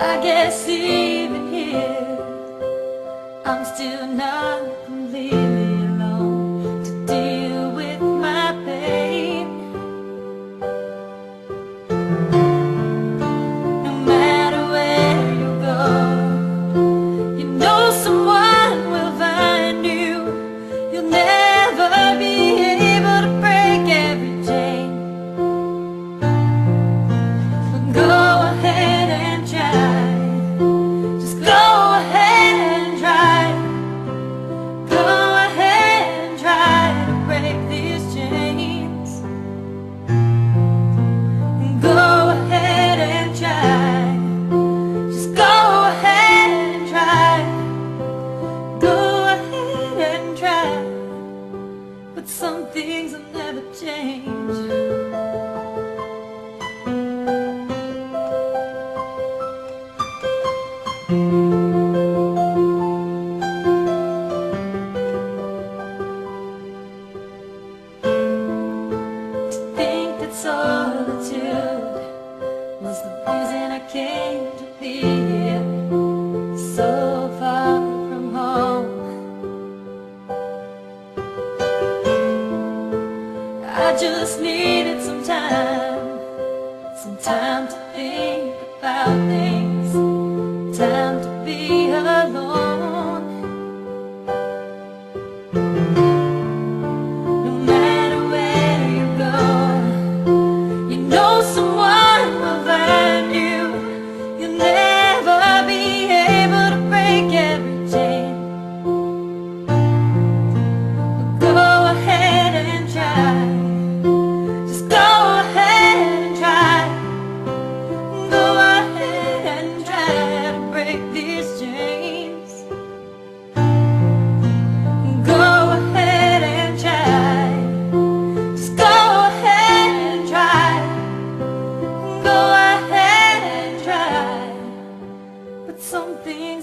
I guess even here I'm still not completely alone to deal with my pain. No matter where you go, you know someone will find you. You'll never be able to break every chain, but go ahead and try. Just go ahead and try. Go ahead and try to break these chains. Go ahead and try. Just go ahead and try. Go ahead and try. But some things will never change. Think that solitude was the reason I came to be here, so far from home. I just needed some time to think about things, time to be alone. No matter where you go, you know someone will find you. You'll never be able to break every chain, but go ahead and try. Just go ahead and try. Go ahead and try to break these chains. Go ahead and try. Just go ahead and try. Go ahead and try. But some things